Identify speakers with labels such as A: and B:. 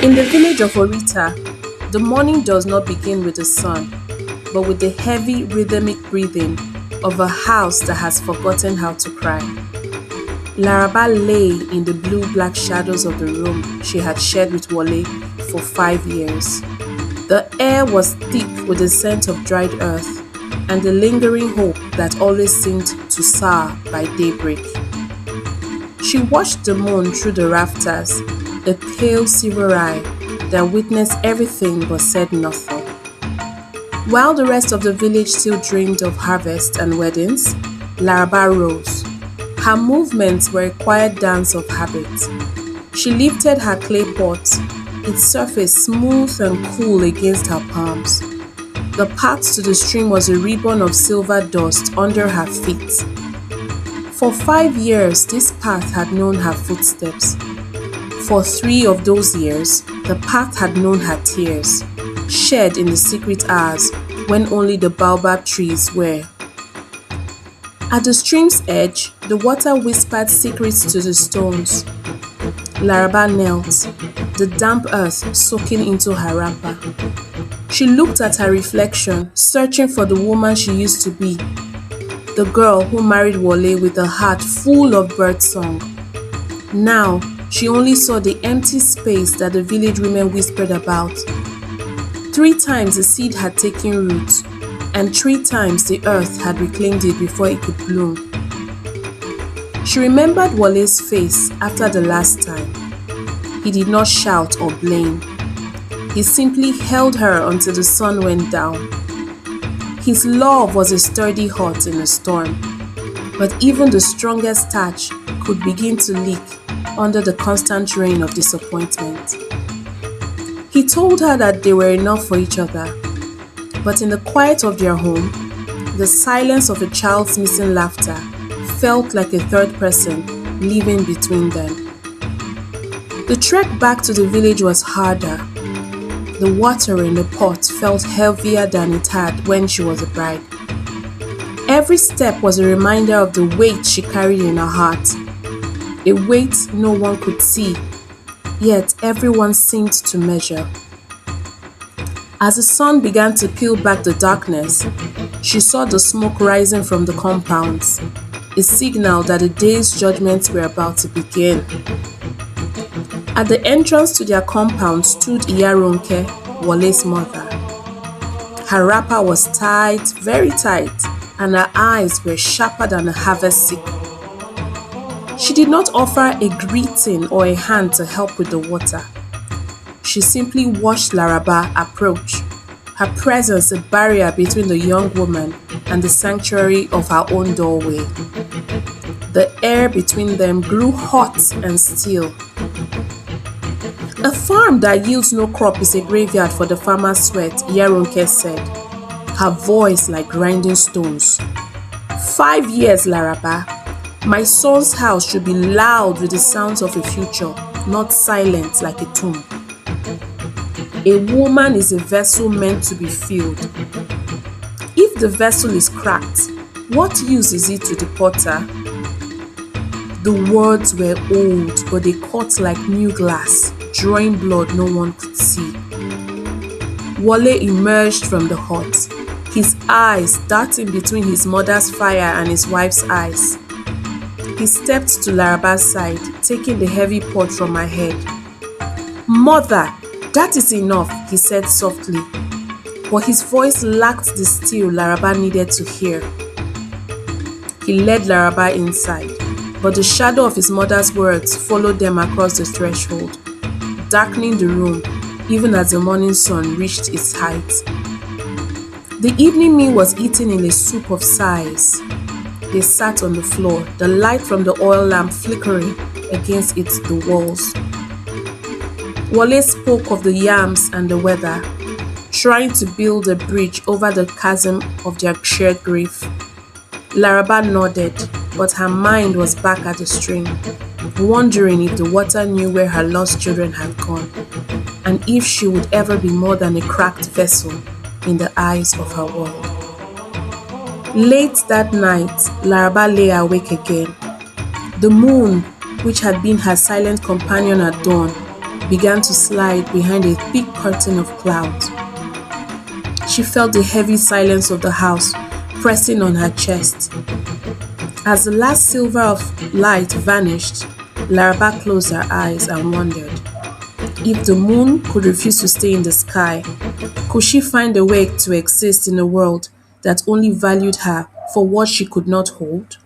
A: In the village of Orita, the morning does not begin with the sun, but with the heavy rhythmic breathing of a house that has forgotten how to cry. Laraba lay in the blue-black shadows of the room she had shared with Wale for 5 years. The air was thick with the scent of dried earth and the lingering hope that always seemed to soar by daybreak. She watched the moon through the rafters, a pale silver eye that witnessed everything but said nothing. While the rest of the village still dreamed of harvest and weddings, Laraba rose. Her movements were a quiet dance of habit. She lifted her clay pot, its surface smooth and cool against her palms. The path to the stream was a ribbon of silver dust under her feet. For 5 years, this path had known her footsteps. For 3 of those years, the path had known her tears, shed in the secret hours when only the baobab trees were. At the stream's edge, the water whispered secrets to the stones. Laraba knelt, the damp earth soaking into her wrapper. She looked at her reflection, searching for the woman she used to be, the girl who married Wale with a heart full of birdsong. Now, she only saw the empty space that the village women whispered about. 3 times the seed had taken root, and 3 times the earth had reclaimed it before it could bloom. She remembered Wale's face after the last time. He did not shout or blame. He simply held her until the sun went down. His love was a sturdy heart in a storm, but even the strongest thatch could begin to leak under the constant rain of disappointment. He told her that they were enough for each other, but in the quiet of their home, the silence of a child's missing laughter felt like a third person living between them. The trek back to the village was harder. The water in the pot felt heavier than it had when she was a bride. Every step was a reminder of the weight she carried in her heart, a weight no one could see, yet everyone seemed to measure. As the sun began to peel back the darkness, she saw the smoke rising from the compounds, a signal that the day's judgments were about to begin. At the entrance to their compound stood Iyaronke, Wale's mother. Her wrapper was tight, very tight, and her eyes were sharper than a harvest sickle. She did not offer a greeting or a hand to help with the water. She simply watched Laraba approach, her presence a barrier between the young woman and the sanctuary of her own doorway. The air between them grew hot and still. A farm that yields no crop is a graveyard for the farmer's sweat, Iyaronke said, her voice like grinding stones. 5 years, Laraba. My son's house should be loud with the sounds of a future, not silent like a tomb. A woman is a vessel meant to be filled. If the vessel is cracked, what use is it to the potter? The words were old, but they cut like new glass, drawing blood no one could see. Wale emerged from the hut, his eyes darting between his mother's fire and his wife's eyes. He stepped to Laraba's side, taking the heavy pot from her head. "Mother, that is enough," he said softly, but his voice lacked the steel Laraba needed to hear. He led Laraba inside, but the shadow of his mother's words followed them across the threshold, darkening the room even as the morning sun reached its height. The evening meal was eaten in a soup of sighs. They sat on the floor, the light from the oil lamp flickering against the walls. Wale spoke of the yams and the weather, trying to build a bridge over the chasm of their shared grief. Laraba nodded, but her mind was back at the stream, wondering if the water knew where her lost children had gone, and if she would ever be more than a cracked vessel in the eyes of her world. Late that night, Laraba lay awake again. The moon, which had been her silent companion at dawn, began to slide behind a thick curtain of clouds. She felt the heavy silence of the house pressing on her chest. As the last silver of light vanished, Laraba closed her eyes and wondered, if the moon could refuse to stay in the sky, could she find a way to exist in a world that only valued her for what she could not hold?